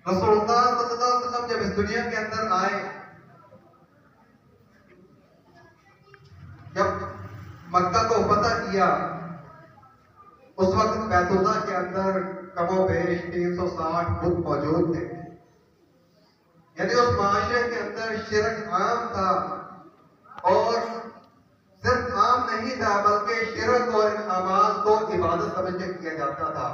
رسول اللہ صلی اللہ علیہ وسلم جب اس دنیا کے اندر آئے، جب مکہ کو فتح کیا، اس وقت بیت اللہ کے اندر کم و بیش 360 بت موجود تھے. یعنی اس معاشرے کے اندر شرک عام تھا، اور صرف عام نہیں تھا بلکہ شرک اور اعمال کو عبادت سمجھ کے کیا جاتا تھا.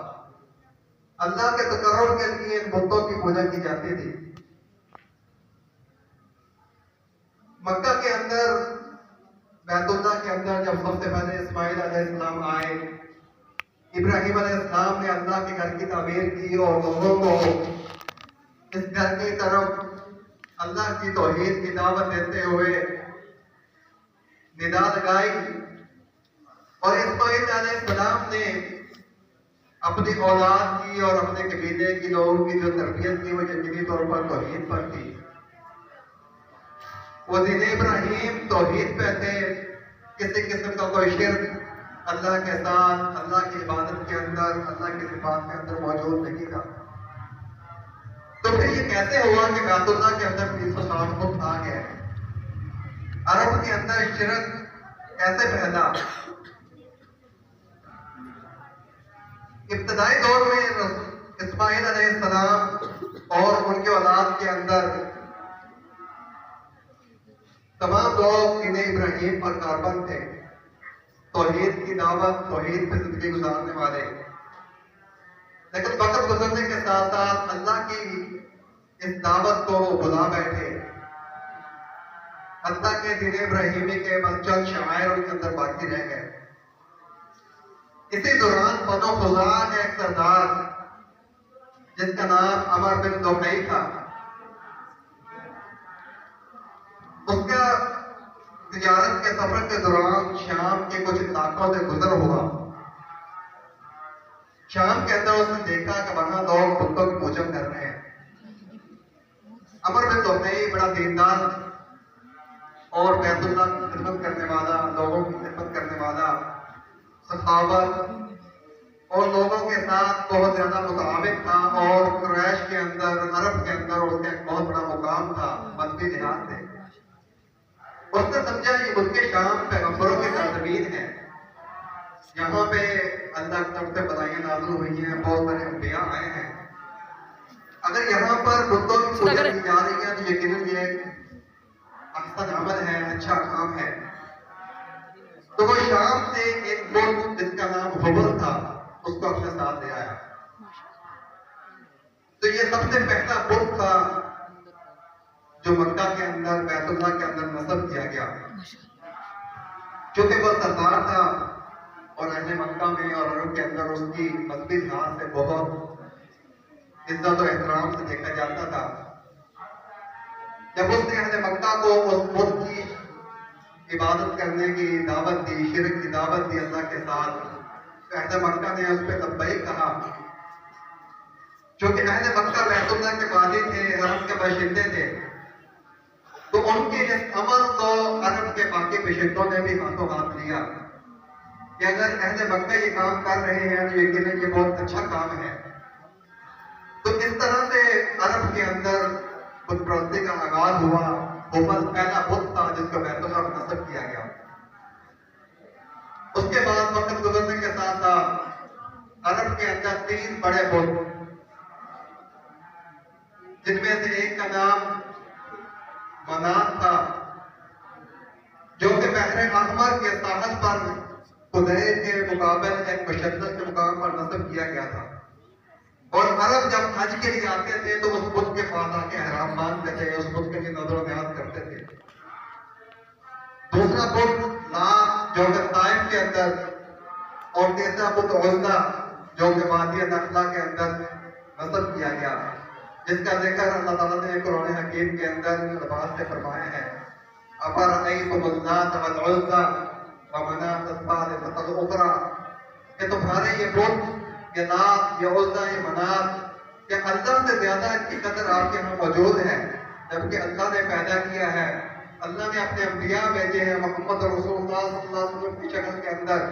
اللہ کے تقرب کے لیے ان بتوں کی پوجا کی جاتی تھی. مکہ کے اندر بیت اللہ کے اندر جب سب سے پہلے اسماعیل علیہ السلام آئے، ابراہیم علیہ السلام نے اللہ کے گھر کی تعمیر کی اور لوگوں کو اس گھر کی طرف اللہ کی توحید کی دعوت دیتے ہوئے ندا لگائی. اور اسماعیل علیہ السلام نے اپنی اولاد کی اور اپنے قبیلے کی لوگوں کی جو تربیت کی وہ یقینی طور پر توحید پر تھی. وہ دین ابراہیم توحید پہ تھے، کسی قسم کا کوئی شرک اللہ کے ساتھ، اللہ کی عبادت کے اندر، اللہ کی صفات کے اندر موجود نہیں تھا. تو پھر یہ کیسے ہوا کہ بیت اللہ کے اندر 360 بت آ گئے؟ عرب کے اندر شرک کیسے پھیلا؟ ابتدائی دور میں اسماعیل علیہ السلام اور ان کے اولاد کے اندر تمام لوگ دین ابراہیم پر کاربند تھے، توحید کی دعوت، توحید پہ زندگی گزارنے والے. لیکن وقت گزرنے کے ساتھ ساتھ اللہ کی اس دعوت کو بھلا بیٹھے، حتیٰ کہ دین ابراہیمی کے بس چند شعائر ان کے اندر باقی رہ گئے. اسی دوران بنو خزاعہ کے ایک سردار جس کا نام عمر بن لوحی تھا، اس کا تجارت کے سفر کے دوران شام کے کچھ علاقوں سے گزر ہوا. شام کے اندر اس نے دیکھا کہ وہاں لوگ بتوں کی پوجا کر رہے ہیں. عمر بن لوحی بڑا دیندار اور بیت اللہ کی خدمت کرنے والا، لوگوں کی خدمت کرنے والا، سخاوت اور لوگوں کے ساتھ بہت زیادہ متعاون تھا، اور قریش کے اندر، عرب کے اندر اس کا ایک بہت بڑا مقام تھا مذہبی لحاظ سے. اس نے سمجھا یہ ملک شام پیغمبروں کی سرزمین ہے، یہاں پہ اللہ کی طرف سے بلائیاں نازل ہوئی ہیں، بہت سارے انبیاء آئے ہیں. اگر یہاں پر بتوں کی پوجا کی جا رہی ہے تو یقیناً یہ احسن عمل ہے، اچھا کام ہے. تو وہ شام سے ایک بت جس کا نام حبل تھا اس کو اپنے ساتھ لے آیا. تو یہ سب سے پہلا بت تھا جو مکہ کے اندر، بیت اللہ کے اندر نصب کیا گیا. چونکہ وہ سردار تھا اور اہل مکہ میں اور عرب کے اندر اس کی مذہبی لحاظ سے بہت عزت و احترام سے دیکھا جاتا تھا. جب اس نے اہل مکہ کو اس بت کی عبادت کرنے کی دعوت دی، شرک کی دعوت دی اللہ کے ساتھ، تو اہل مکہ نے اس پہ لبیک کہا. چونکہ اہل مکہ بیت اللہ کے والی تھے، عرب کے باشندے تھے، تو ان کے اس عمل کو عرب کے باقی باشندوں نے بھی ہاتھوں ہاتھ لیا کہ اگر اہل مکہ یہ کام کر رہے ہیں تو یقیناً یہ بہت اچھا کام ہے. تو اس طرح سے عرب کے اندر بت پرستی کا آغاز ہوا. حبل پہلا بت تھا جس کو بیت اللہ میں نصب کیا گیا. اس کے بعد وقت گزرنے کے ساتھ ساتھ عرب کے اندر 3 بڑے بت، جن میں سے ایک کا نام منات تھا، جو کہ بحر احمر کے ساحل پر خدیر کے مقابل ایک مشدد کے مقام پر نصب کیا گیا تھا. اور عرب جب حج کے لیے آتے تھے تو اس بت کے پاس آ کے احرام باندھتے تھے، اس بت کے لیے نظر و نیاز کرتے تھے. دوسرا بت لات جو کہ طائف کے اندر، اور تیسرا بت عزا جو کہ وادی نخلا کے اندر نصب کیا گیا، جس کا ذکر اللہ تعالیٰ نے قرآن حکیم کے اندر الفاظ سے فرمایا ہے. افرأیتم اللات والعزی ومناۃ الثالثۃ الاخری، کہ تمہارے یہ بت، یہ لات، یہ عزا، یہ منات، کہ اللہ سے زیادہ ان کی قدر آپ کے یہاں موجود ہے، جبکہ اللہ نے پیدا کیا ہے. اللہ نے اپنے انبیاء بھیجے ہیں محمد رسول اللہ صلی اللہ علیہ وسلم کی شکل کے اندر،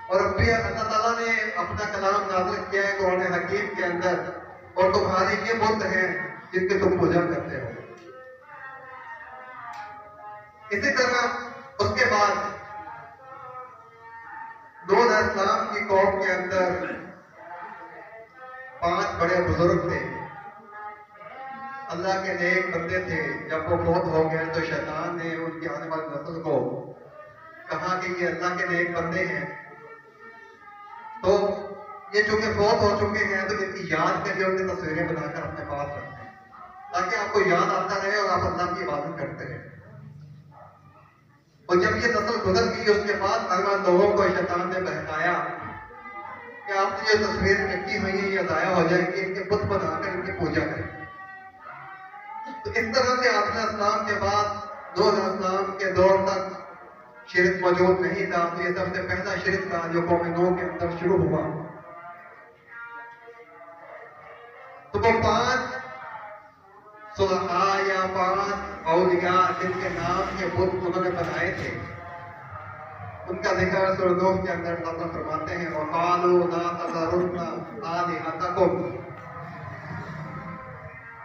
اور انبیاء اللہ تعالیٰ نے اپنا کلام نازل کیا ہے قرآن حکیم کے اندر، اور تمہارے یہ بت ہیں جن کے تم پوجا کرتے ہو. اسی طرح اس کے بعد نوح علیہ السلام کی قوم کے اندر 5 بڑے بزرگ تھے، اللہ کے نیک بندے تھے. جب وہ فوت ہو گئے تو شیطان نے ان کی آنے والی نسل کو کہا کہ یہ اللہ کے نیک بندے ہیں، تو یہ چونکہ فوت ہو چکے ہیں تو ان کی یاد کے لیے ان کی تصویریں بنا کر اپنے پاس رکھتے ہیں تاکہ آپ کو یاد آتا رہے اور آپ اللہ کی عبادت کرتے رہیں. اور جب یہ نسل گزر گئی اس کے بعد اگلا لوگوں کو شیطان نے بہکایا کہ آپ نے جو تصویر رکھی ہوئی ہے یہ ضائع ہو جائے گی، ان کے بت بنا کر ان کی پوجا کریں. تو اس طرح سے آدم علیہ السلام کے بعد نوح علیہ السلام کے دور تک شرک موجود نہیں تھا. تو یہ سب سے پہلا شرک تھا جو قوم نوح کے اندر شروع ہوا. تو وہ 5 صلحاء یا 5 اولیاء جن کے نام کے بت انہوں نے بنائے تھے، ان کا ذکر سورہ نوح کے اندر اللہ فرماتے ہیں وَقَالُوا لَا تَذَرُنَّ آلِهَتَكُمْ.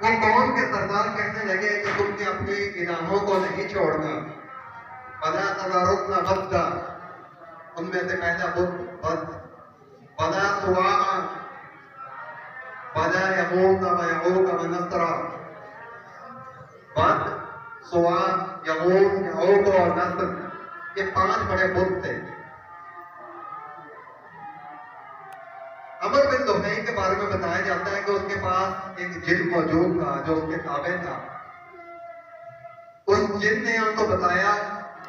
وہ قوم کے سردار کہنے لگے کہ تم نے اپنے الہوں کو نہیں چھوڑنا. وَلَا تَذَرُنَّ وَدًّا، ان میں سے پہلا بت ود. وَلَا سُوَاعًا وَلَا يَغُوثَ وَيَعُوقَ وَنَسْرًا. ود، سوا، یغوث، یعوق اور نصر، یہ 5 بڑے بت تھے. عمر بن لحی کے بارے میں بتایا جاتا ہے کہ اس کے پاس ایک جن موجود تھا جو اس کے تابع تھا. اس جن نے ان کو بتایا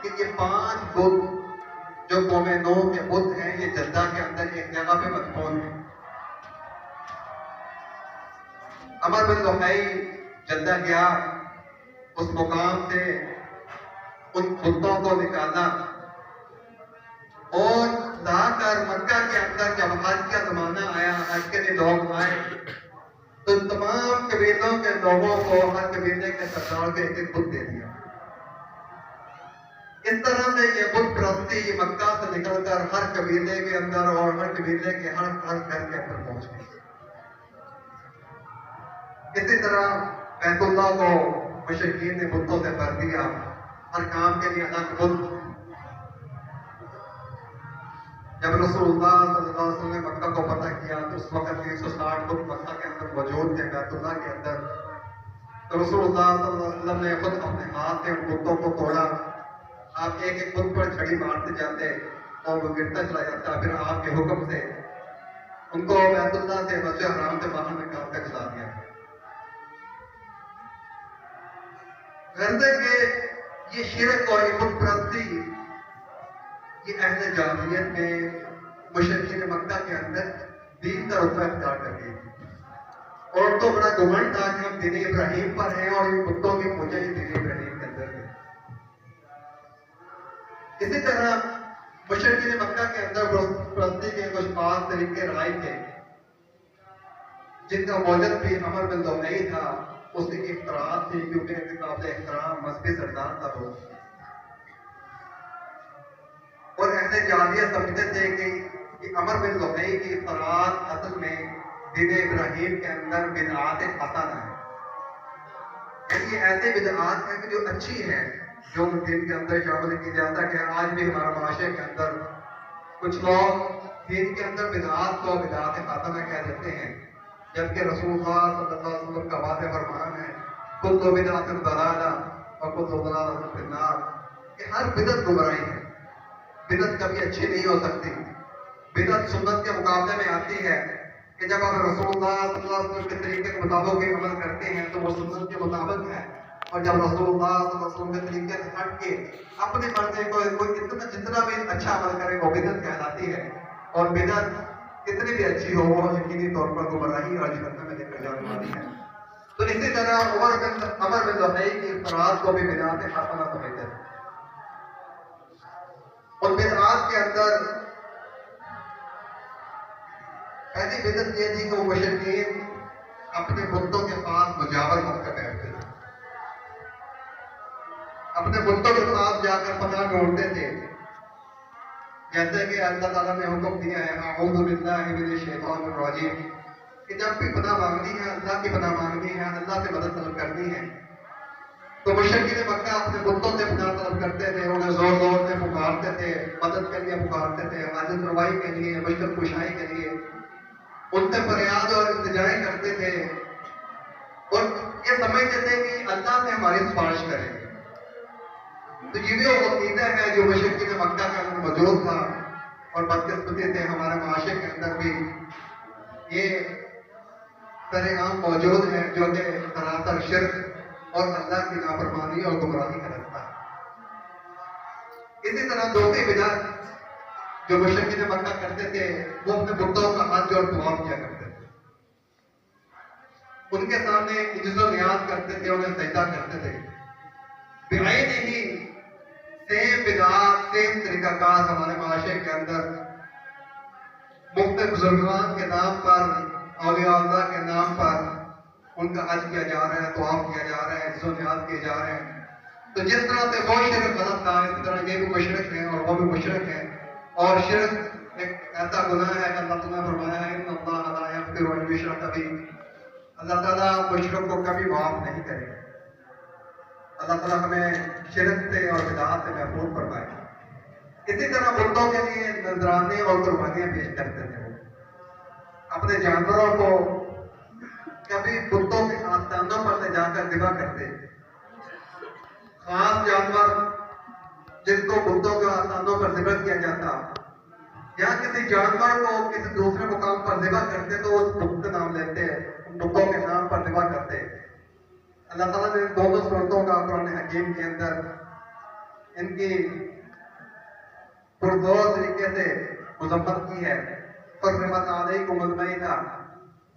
کہ یہ 5 بت جو قوم نوح کے بت ہیں یہ جدہ کے اندر ایک جگہ پہ مدفون ہیں. عمر بن لحی جدہ گیا، اس مقام سے ان بتوں کو نکالا اور لا کر مکہ کے اندر جب حج کا زمانہ آیا، حج کے لیے لوگ آئے تو تمام قبیلوں کے لوگوں کو ہر قبیلے کے سردار کو ایک ایک بت دے دیا. اس طرح سے یہ بت پرستی مکہ سے نکل کر ہر قبیلے کے اندر اور ہر قبیلے کے ہر گھر کے اندر پہنچ گئی. اسی طرح بیت اللہ کو مشرکین نے بتوں سے بھر دیا، ہر کام کے لیے الگ بت. جب رسول اللہ صلی اللہ علیہ وسلم نے مکہ کو فتح کیا تو اس وقت 160 بت مکہ کے اندر موجود تھے بیت اللہ کے اندر. تو رسول اللہ صلی اللہ علیہ وسلم نے خود اپنے ہاتھ سے ان بتوں کو توڑا. آپ ایک ایک بت پر چھڑی مارتے جاتے اور وہ گرتا چلا جاتا، پھر آپ کے حکم سے ان کو بیت اللہ سے مسجد حرام سے باہر نکال کر چلا دیا. غرضے کہ یہ شرک اور یہ بت پرستی یہ اہل جاہلیت میں مشرکین مکہ کے اندر دین کا رتبہ اختیار کر گئی تھی. اور ان کو بڑا گھمنڈ تھا کہ ہم دین ابراہیم پر ہیں اور ان بتوں کی پوجا یہ دین ابراہیم کے اندر ہے. اسی طرح مشرکین مکہ کے اندر پرستی کے کچھ خاص طریقے رائج تھے جن کا موجود بھی عمر بن لحی تھا. اس کی اختراعات تھی کیونکہ قابل احترام مذہبی سردار تھا وہ. اور اہل جاہلیت سمجھتے تھے کہ عمر بن لحی کی اختراعات اصل میں دین ابراہیم کے اندر بدعات حسنہ ہے. یعنی یہ ایسے بدعات ہیں کہ جو اچھی ہیں، جو دین کے اندر شامل کی جاتا ہے. کہ آج بھی ہمارا معاشرے کے اندر کچھ لوگ دین کے اندر بدعات کو بدعات حسنہ کہہ دیتے ہیں، جبکہ رسول اللہ صلی اللہ علیہ وسلم کا واضح فرمان ہے کل بدعۃ ضلالہ وکل ضلالۃ فی النار، کہ ہر بدعت گمراہی ہے. بدعت کبھی اچھی نہیں ہو سکتی. بدعت سنت کے مقابلے میں آتی ہے کہ جب آپ رسول اللہ صلی اللہ علیہ وسلم کے طریقے کے مطابق عمل کرتے ہیں تو وہ سنت کے مطابق ہے، اور جب رسول اللہ صلی اللہ علیہ وسلم کے طریقے سے ہٹ کے اپنے مرضی کو جتنا بھی اچھا عمل کرے وہ بدعت کہلاتی ہے. اور بدعت کتنی بھی اچھی ہو وہ یقینی طور پر گمراہی اور جہنم میں لے کر جانے والی ہے. تو اسی طرح عمر بن لحی کی اختراعات کو بھی بدعات حسنہ سمجھتے ہیں. اور بدعات کے اندر پہلی بدعت یہ تھی کہ وہ مشرکین اپنے بتوں کے پاس مجاور بن کر بیٹھتے تھے، اپنے بتوں کے پاس جا کر پناہ ڈھونڈتے تھے. جیسے کہ اللہ تعالیٰ نے حکم دیا ہے اعوذ باللہ من الشیطان الرجیم کہ جب بھی پناہ مانگنی ہے اللہ کی پناہ مانگنی ہے، اللہ سے مدد طلب کرنی ہے، تو مشرکین مکہ اپنے بتوں سے پناہ طلب کرتے تھے، انہیں زور زور سے پکارتے تھے، مدد کے لیے پکارتے تھے، حاجت روائی کے لیے، مشکل کشائی کے لیے ان سے فریاد اور التجائیں کرتے تھے، اور یہ سمجھتے تھے کہ اللہ سے ہماری سفارش کریں گے۔ تو یہ بھی وہ عقیدہ ہے جو مشرکین مکہ کے اندر موجود تھا، اور بدقسمتی سے ہمارے معاشرے کے اندر بھی یہ سر عام موجود ہے، جو کہ سراسر شرک اور اللہ کی نافرمانی اور گمراہی کا رستہ ہے۔ اسی طرح دوسری بدعت جو مشرکین مکہ کرتے تھے، وہ اپنے بتوں کا ہاتھ جوڑ دعا کیا کرتے تھے، ان کے سامنے عجز و نیاز کرتے تھے، انہیں سجدہ کرتے تھے۔ بعین ہی سیم بدعات، سیم طریقہ کار ہمارے معاشرے کے اندر مختلف بزرگان کے نام پر، اولیاء اللہ کے نام پر ان کا حج کیا جا رہا ہے، طواف کیا جا رہا ہے، عجز و نیاز کیے جا رہے ہیں۔ تو جس طرح سے وہ شرک غلط تھا، اسی طرح یہ بھی مشرک ہے اور وہ بھی مشرک ہے، اور شرک ایک ایسا گناہ ہے کہ اللہ تعالیٰ نے فرمایا ہے ان اللہ لا یغفر ان یشرک بہ، اللہ تعالیٰ مشرک کو کبھی معاف نہیں کرے گا۔ اللہ تعالیٰ ہمیں شرک سے اور بدعات سے محفوظ فرمائے۔ اسی طرح بتوں کے لیے نذرانے اور قربانیاں پیش کرتے تھے، وہ اپنے جانوروں کو کبھی بتوں کے آستانوں پر لے جا کر ذبح کرتے، خاص جانور جن کو بتوں کے آستانوں پر ذبح کیا جاتا، یا کسی جانور کو کسی دوسرے مقام پر ذبح کرتے تو اس بت کا نام لیتے، ان بتوں کے نام پر ذبح کرتے۔ اللہ تعالیٰ نے دونوں صورتوں کا قرآن حکیم کے اندر ان کی پرزور طریقے سے مذمت کی ہے۔ حرمت علیکم المیتۃ،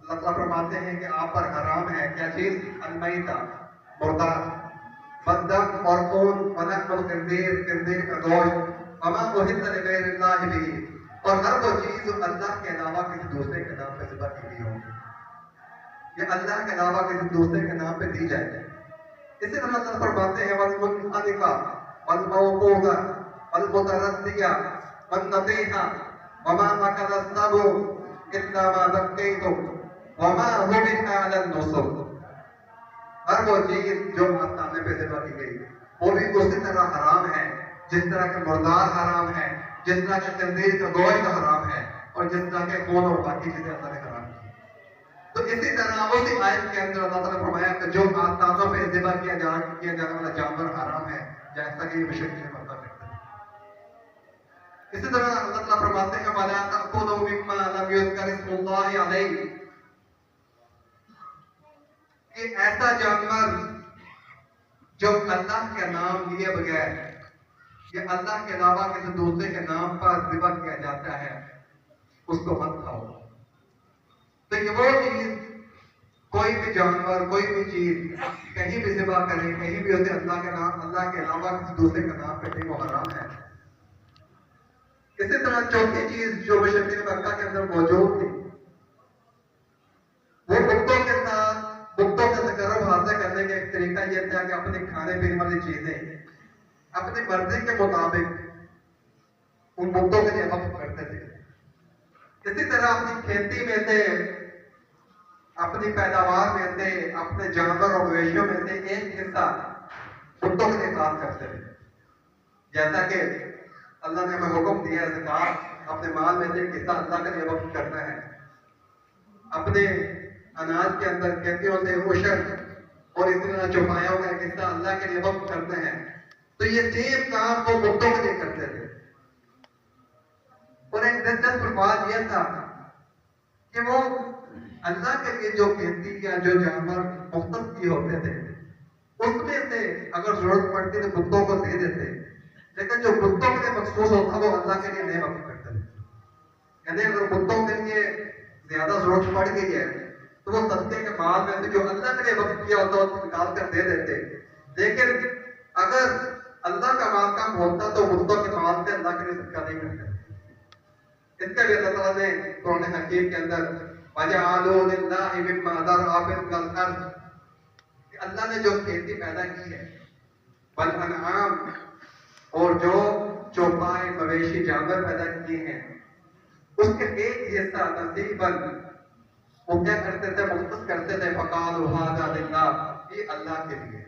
اللہ تعالیٰ فرماتے ہیں کہ آپ پر حرام ہے کیا چیز؟ المیتۃ، مردار، والدم اور خون، ولحم الخنزیر، خنزیر کا گوشت، وما اہل لغیر اللہ بہ، اور ہر وہ چیز جو اللہ کے علاوہ کسی دوسرے کے نام پہ ذبح کی گئی ہو، یہ اللہ کے علاوہ کسی دوسرے کے نام پہ دی جائے۔ اسی طرح اللہ فرماتے ہیں والمنخنقہ والموقوذہ والمتردیہ والنطیحہ وما أكل السبع إلا ما ذكيتم وما ذبح على النصب، ہر وہ چیز جو آستانے پہ ذبح کی گئی وہ بھی اسی طرح حرام ہے جس طرح کہ مردار حرام ہے، جس طرح کہ خنزیر کا گوشت حرام ہے، اور جس طرح کہ خون اور باقی چیزیں اللہ نے حرام کی۔ تو اسی طرح اسی آیت کے اندر اللہ تعالیٰ نے فرمایا کہ جو آستانوں پہ ذبح کیا جانے والا جانور حرام ہے، جیسا کہ مشرکین مکہ کرتے ہیں۔ اسی طرح اللہ تعالیٰ فرماتے ہیں وَلَا تَأْكُلُوا مِمَّا لَمْ يُذْكَرِ اسْمُ اللَّهِ عَلَيْهِ، کہ ایسا جانور جو اللہ کا نام لیے بغیر یا اللہ کے علاوہ کسی دوسرے کے نام پر ذبح کیا جاتا ہے اس کو مت کھاؤ۔ تو یہ وہ چیز، کوئی بھی جانور، کوئی بھی چیز کہیں بھی ذبح کرے، کہیں بھی اسے اللہ کے نام، اللہ کے علاوہ کسی دوسرے کے نام پہ وہ حرام ہے۔ اسی طرح چوتھی چیز جو مشرکین مکہ کے اندر موجود تھی، وہ بتوں کے ساتھ، بتوں سے تقرب حاصل کرنے کا ایک طریقہ یہ تھا کہ اپنے کھانے پینے والی چیزیں اپنی مرضی کے مطابق ان بتوں کے لیے وقف کرتے تھے۔ اسی طرح اپنی کھیتی میں سے، اپنی پیداوار میں سے، اپنے جانور اور مویشیوں میں سے ایک حصہ بتوں کے لیے خاص کرتے تھے، جیسا کہ اللہ نے ہمیں حکم دیا ہے زکات اپنے مال میں سے ایک حصہ اللہ کے لیے وقف کرنا ہے، اپنے اناج کے اندر کھیتیوں سے عشر اور اس طرح چوپایوں کا ایک حصہ اللہ کے لیے وقف کرتے ہیں۔ تو یہ سیم کام وہ بتوں کے لیے کرتے تھے۔ اور ایک دلچسپ بات یہ تھا کہ وہ اللہ کے لیے جو کھیتی یا جو جانور مختص کیے ہوتے تھے اس میں سے اگر ضرورت پڑتی تو بتوں کو دے دیتے، لیکن جو بتوں کے لیے مخصوص ہوتا وہ اللہ کے لیے نہیں وقف کرتے تھے۔ یعنی اگر بتوں کے لیے زیادہ ضرورت پڑ گئی ہے تو وہ صدقے کے مال میں سے جو اللہ کے لیے وقف کیا ہوتا ہے نکال کر دے دیتے، لیکن اگر اللہ کا مال کم ہوتا تو بتوں کے مال سے اللہ کے لیے صدقہ نہیں کرتے۔ اس کا بھی اللہ تعالیٰ نے قرآن حکیم کے اندر وَجَعَلُوا لِلَّهِ مِمَّا ذَرَأَ فِي الْأَرْضِ، کہ اللہ نے جو کھیتی پیدا کی ہے، وَالْأَنْعَامَ، اور جو چوپائے مویشی جانور پیدا کیے ہیں، اس کے ایک حصہ نصیباً وہ کیا کرتے تھے؟ مختص کرتے تھے فقالوا ھذا للہ، یہ اللہ کے لیے،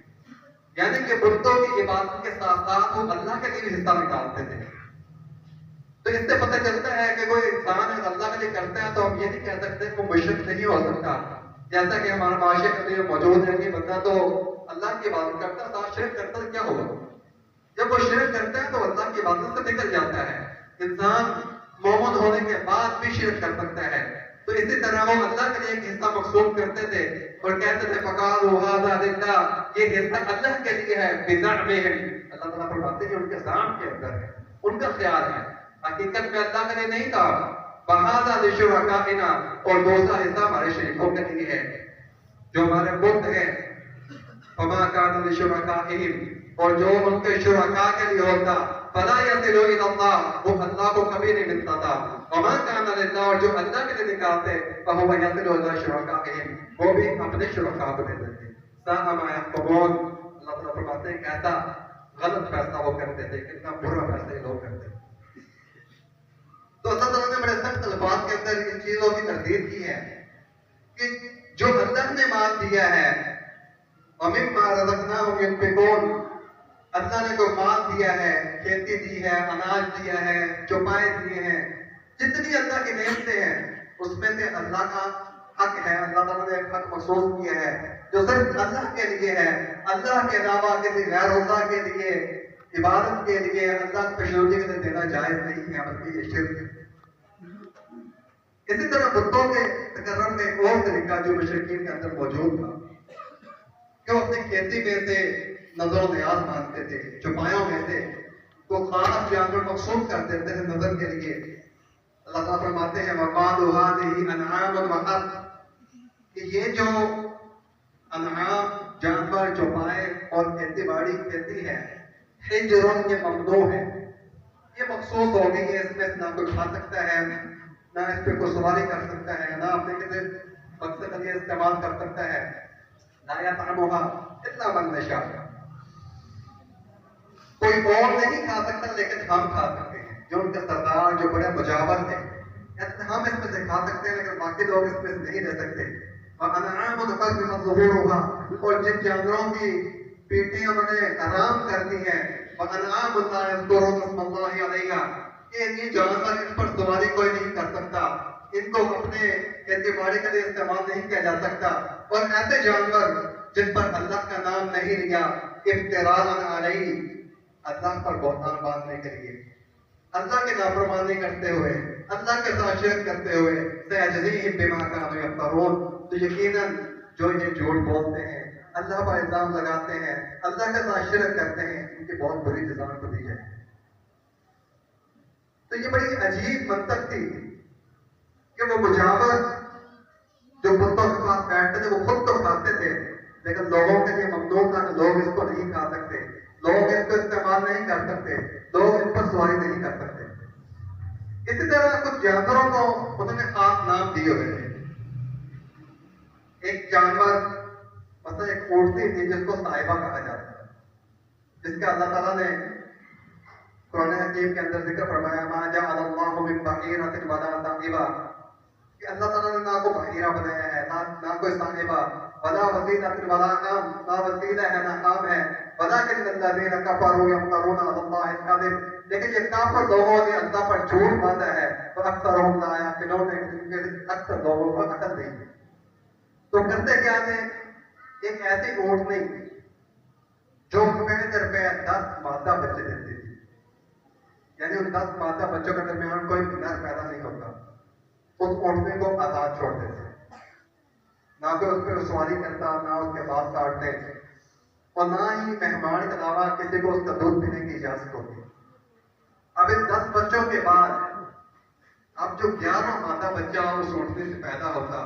یعنی کہ بتوں کی عبادت کے ساتھ ساتھ وہ اللہ کے لیے بھی حصہ نکالتے تھے۔ تو اس سے پتہ چلتا ہے کہ کوئی انسان اللہ کے لیے کرتا ہے تو ہم یہ نہیں کہہ سکتے کہ وہ مشرک نہیں ہو سکتا، جیسا کہ ہمارے معاشرے کے اندر موجود ہے کہ بندہ تو اللہ کی عبادت کرتا ہے ساتھ شرک کرتا ہے، کیا ہوگا؟ جب وہ شرک کرتا ہے تو اللہ کی عبادت سے نکل جاتا ہے۔ انسان مومن ہونے کے بعد بھی شرک کر سکتا ہے، تو اسی طرح وہ اللہ کے لیے ایک حصہ مقصود کرتے تھے اور کہتے تھے فقالوا ھذا للہ، یہ حصہ اللہ کے لیے ہے بزعمہم، اللہ تعالیٰ فرماتے ہیں ان کے زعم کے اندر ہے، ان کا خیال ہے، حقیقت میں اللہ کے لیے نہیں تھا۔ وَھَذَا لِشُرَكَائِنَا، اور دوسرا حصہ ہمارے شریکوں کے لیے ہے جو ہمارے بت ہیں۔ فَمَا كَانَ لِشُرَكَائِهِمْ، اور جو ان کے شرکاء کے لیے ہوتا فَلَا يَصِلُ إِلَى اللَّهِ، وہ اللہ کو کبھی نہیں ملتا تھا۔ وَمَا كَانَ لِلَّهِ، اور جو اللہ کے لیے نکالتے فَهُوَ يَصِلُ إِلَى شُرَكَائِهِمْ، وہ بھی اپنے شرکاء کو دے دیتے۔ سَاءَ مَا يَحْكُمُونَ، اللہ تعالیٰ فرماتے ہیں کیسا غلط فیصلہ وہ کرتے تھے، کتنا برا فیصلہ یہ لوگ کرتے تھے۔ تو اللہ تعالیٰ نے بڑے سخت الفاظ کے اندر ان چیزوں کی تردید کی ہے کہ جو اللہ نے مال دیا ہے وَمِمَّا رَزَقْنَاهُمْ يُنْفِقُونَ، اللہ نے کوئی مال دیا ہے، کھیتی دی ہے، اناج دیا ہے، چوپائے دیے ہیں، جتنی اللہ کی نعمتیں ہیں اس میں سے اللہ کا حق ہے، اللہ تعالیٰ نے ایک حق مخصوص کیا ہے جو صرف اللہ کے لیے ہے، اللہ کے علاوہ کسی غیر اللہ کے لیے عبادت کے لیے اللہ کی خوشنودی کے لیے دینا جائز نہیں ہے، بلکہ یہ شرک ہے۔ اسی طرح بتوں کے تقرب میں ایک اور طریقہ جو مشرکین کے اندر موجود تھا کہ وہ اپنی کھیتی میں سے نظر و نیاز مانگتے تھے، چوپایوں میں سے تو خاص جانور مخصوص کر دیتے ہیں نظر کے لیے۔ اللہ تعالیٰ فرماتے ہیں وَقَالُوا هَٰذِهِ أَنْعَامٌ وَحَرْثٌ، کہ یہ جو انعام جانور چوپائے اور کھیتی باڑی کھیتی ہے حجر، یہ ممنوع ہے، یہ مخصوص ہو گئی ہے، اس میں نہ کوئی کھا سکتا ہے، نہ اس پہ کوئی سواری کر سکتا ہے، نہ اپنے کسی مقصد کے لیے استعمال کر سکتا ہے، لا يطعمها الا من نشاء، کوئی اور نہیں کھا سکتا لیکن ہم کھا سکتے ہیں، جو ان کے سردار جو بڑے مجاور ہیں، ہم اس میں سے کھا سکتے ہیں لیکن باقی لوگ اس میں سے نہیں رہ سکتے۔ وَأَنْعَامٌ حَرَّمَتْ ظُهُورُهَا، اور جن جانوروں کی پیٹیں انہوں نے حرام کر دی ہیں، وَأَنْعَامٌ لَا يَذْكُرُونَ اسْمَ اللَّهِ عَلَيْهَا، کہ یہ جانور ان پر سواری کوئی نہیں کر سکتا، ان کو اپنے کھیتی باڑی کے لیے استعمال نہیں کیا جا سکتا، اور ایسے جانور جن پر اللہ کا نام نہیں لیا، افتراء علیہ، اللہ پر بہتان باندھنے کے لیے، اللہ کی نافرمانی کرتے ہوئے، اللہ کے ساتھ شرک کرتے ہوئے، سَيَجْزِيهِمْ بِمَا كَانُوا يَفْتَرُونَ، تو یقیناً جو یہ جھوٹ بولتے ہیں، اللہ پر الزام لگاتے ہیں، اللہ کے ساتھ شرک کرتے ہیں، ان کی بہت بری جزا کو دی جائے۔ تو یہ بڑی عجیب منطق تھی کہ وہ مجاور جو بتوں کے پاس بیٹھتے تھے وہ خود تو کھاتے تھے لیکن لوگوں کے لیے ممنوع تھا کہ لوگ اس کو نہیں کھا سکتے، لوگ اس کو استعمال نہیں کر سکتے، لوگ اس پر سواری نہیں کر سکتے۔ اسی طرح کچھ جانوروں کو انہوں نے خاص نام دیے ہوئے تھے۔ ایک جانور مثلا ایک اونٹنی تھی جس کو صاحبہ کہا جاتا ہے، جس کا اللہ تعالیٰ نے قرآن حکیم کے اندر ذکر فرمایا مَا جَعَلَ اللَّهُ مِن بَحِيرَةٍ وَلَا صَاحِبَةٍ، کہ اللہ تعالیٰ نے نہ کو بحیرہ بنایا ہے، نہ کوئی صاحبہ، وَلَا وَسِيلَةٍ وَلَا حَامٍ، نہ وسیلہ ہے نہ حام ہے، وَلَٰكِنَّ الَّذِينَ كَفَرُوا يَفْتَرُونَ عَلَى اللَّهِ الْكَذِبَ، لیکن یہ کافر لوگوں نے اللہ پر جھوٹ باندھا ہے، وَأَكْثَرُهُمْ لَا يَعْقِلُونَ، اکثر لوگوں کو عقل نہیں ہے۔ تو کرتے کیا تھے؟ ایک ایسی اونٹ نہیں جو مینیجر پہ 10 مادہ بچے دیتی تھی، یعنی ان 10 مادہ بچوں کے درمیان کوئی نر پیدا نہیں ہوتا، اس اونٹنے کو آزاد چھوڑ دیتے، نہ کوئی اس پہ سواری کرتا، نہ اس کے بال کاٹتے، اور نہ ہی مہمان کے علاوہ کسی کو اس کا دودھ پینے کی اجازت ہوتی۔ اب ان 10 بچوں کے بعد اب جو 11واں مادہ بچہ اس اونٹنے سے پیدا ہوتا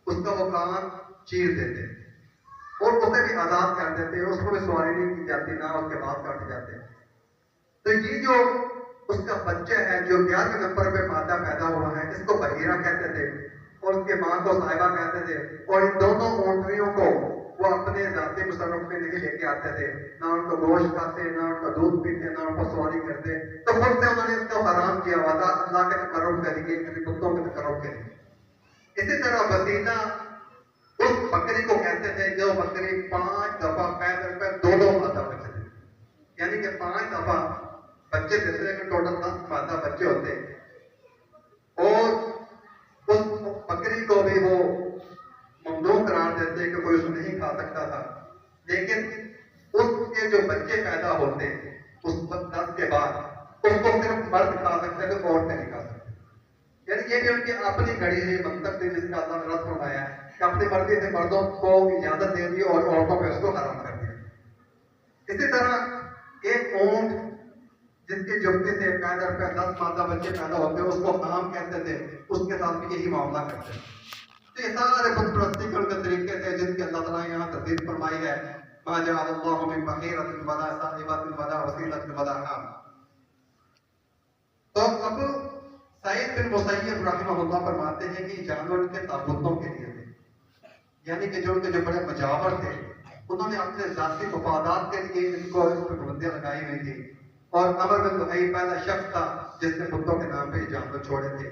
اس کا وہ کان چیر دیتے اور اسے بھی آزاد کر دیتے، اس کو بھی سواری نہیں کی جاتی، نہ اس کے بال کاٹے جاتے۔ تو یہ جو اس کا بچہ ہے جو 11ویں نمبر پہ مادہ پیدا ہوا ہے، اس کو بحیرہ کہتے تھے اور اس کے ماں کو صاحبہ کہتے تھے، اور ان دونوں اونٹنیوں کو وہ اپنے ذاتی مصرف میں نہیں لے کے آتے تھے، نہ ان کو گوشت کھاتے، نہ ان کا دودھ پیتے، نہ ان کو سواری کرتے، تو خود سے انہوں نے اس کو حرام کیا ہوا تھا اللہ کے تقرب کے لیے، کسی بتوں کے تقرب کے لیے۔ اسی طرح وسیلہ اس بکری کو کہتے تھے جو بکری 5 دفعہ پیدل پہ 2 مادہ بچے تھے، یعنی کہ 5 دفعہ بچے دیتے تھے، ٹوٹل 10 مادہ بچے ہوتے، اور اس بکری کو بھی وہ ممنوع قرار دیتے کہ کوئی اس کو نہیں کھا سکتا تھا، لیکن اس کے جو بچے پیدا ہوتے اس 10 کے بعد اس کو صرف مرد کھا سکتے تھے، عورتیں نہیں کھا سکتے، یعنی یہ بھی ان کی اپنی گھڑی ہوئی منطق تھی جس کا اللہ نے رد فرمایا ہے کہ اپنی مرضی سے مردوں کو اجازت دے دی اور عورتوں پہ اس کو حرام کر دیا۔ اسی طرح ایک اونٹ جس کی جفتی سے پیدا 10 مادہ بچے پیدا ہوتے ہیں اس کو حرام کہتے تھے، اس کے ساتھ بھی یہی معاملہ کرتے ہیں۔ تو یہ سارے بت پرستی کے ان کے طریقے تھے جن کی اللہ تعالیٰ نے یہاں تردید فرمائی ہے، ما جعل اللہ من بحیرۃ ولا صاحبۃ ولا وسیلۃ ولا حام۔ تو اب سعید بن مسیب رحمہ اللہ فرماتے ہیں کہ جانور کے تابوتوں کے لیے تھے، یعنی کہ جو ان کے جو بڑے مجاور تھے انہوں نے اپنے ذاتی مفادات کے لیے ان کو اس پہ پابندیاں لگائی ہوئی تھی، اور عمر بن لحی پہلا شخص تھا جس نے بتوں کے نام پہ یہ جانور چھوڑے تھے،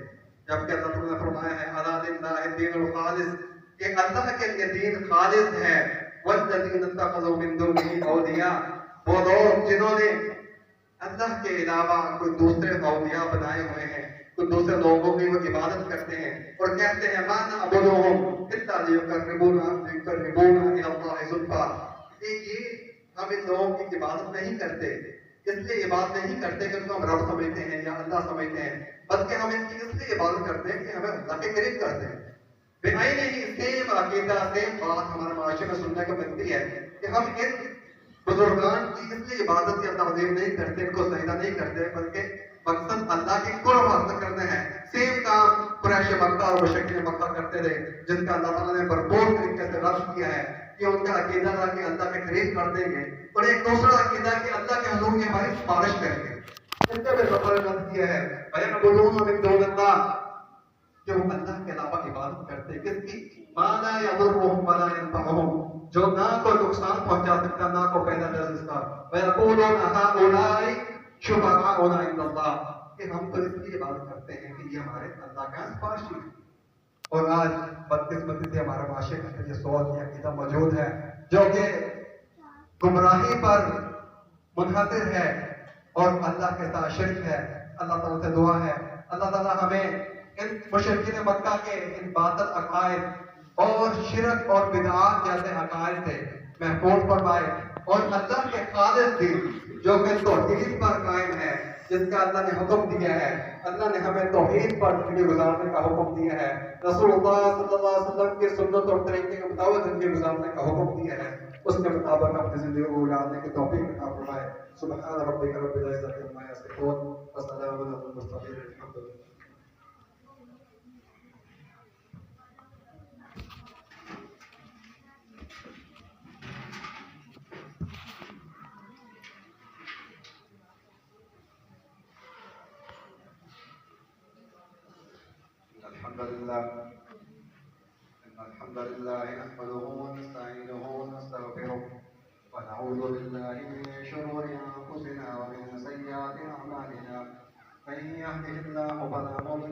جبکہ اللہ تعالیٰ نے فرمایا ہے الا للہ الدین الخالص، کہ اللہ کے لیے دین خالص ہے، والذین اتخذوا من دونه اولیاء، وہ لوگ جنہوں نے اللہ کے علاوہ کوئی دوسرے اولیاء بنائے ہوئے ہیں، کوئی دوسرے لوگوں کی وہ عبادت کرتے ہیں اور کہتے ہیں ما نعبدهم الا لیقربونا الی اللہ زلفیٰ، یہ ہم ان لوگوں کی عبادت نہیں کرتے، اس لیے عبادت نہیں کرتے کہ ان کو ہم رب سمجھتے ہیں یا اللہ سمجھتے ہیں، بلکہ ہم ان کی اس لیے عبادت کرتے ہیں کہ ہمیں اللہ کے قریب کرتے ہیں۔ بے آئی نہیں سیم عقیدہ سیم بات ہمارے معاشرے میں سننے کو ملتی ہے کہ ہم ان بزرگان کی اس لیے عبادت یا تعظیم نہیں کرتے، ان کو سجدہ نہیں کرتے، بلکہ مقصد اللہ کی قرب حاصل کرتے ہیں۔ سیم کام قریش مکہ اور مشرکین مکہ کرتے تھے جن کا اللہ تعالیٰ نے بھرپور طریقے سے رد کیا ہے کہ ان کا عقیدہ تھا کہ اللہ کے قریب کر دیں گے، اور ایک دوسرا عقیدہ کہ اللہ کے حضور میں ہماری سفارش کریں گے، اس کا بھی سفر رد کیا ہے۔ وَيَعْبُدُونَ مِن دُونِ اللَّهِ، کہ وہ اللہ کے علاوہ عبادت کرتے کس کی؟ مَا لَا يَضُرُّهُمْ وَلَا يَنفَعُهُمْ، جو نہ کوئی نقصان پہنچا سکتا نہ کوئی فائدہ دے سکتا۔ وَيَقُولُونَ هَؤُلَاءِ شُفَعَاؤُنَا عِندَ اللَّهِ، کہ ہم تو اس کی عبادت کرتے ہیں کہ یہ ہمارے اللہ کا سفارشی ہے۔ اور آج بدقسمتی سے ہمارے معاشرے کے اندر یہ سوچ یہ عقیدہ موجود ہے جو کہ گمراہی پر منحصر ہے اور اللہ کے ساتھ شرک ہے۔ اللہ تعالیٰ سے دعا ہے اللہ تعالیٰ ہمیں ان مشرکین مکہ کے ان باطل عقائد اور شرک اور بدعات جیسے عقائد سے محفوظ فرمائے، اور اللہ کے خالص دین جو کہ توحید پر قائم ہے، جس کا اللہ نے حکم دیا ہے، اللہ نے ہمیں توحید پر زندگی گزارنے کا حکم دیا ہے، رسول اللہ صلی اللہ علیہ وسلم کی سنت اور طریقے کے مطابق زندگی گزارنے کا حکم دیا ہے، اس کے مطابق اپنی زندگی کو گزارنے کی توفیق عطا فرمائے۔ سبحان ربک رب العزۃ عما یصفون وسلام علی المرسلین الحمد للہ۔ الحمد لله نحمده ونستعينه ونستغفره ونعوذ بالله من شرور أنفسنا ومن سيئات أعمالنا، من يهده الله فلا مضل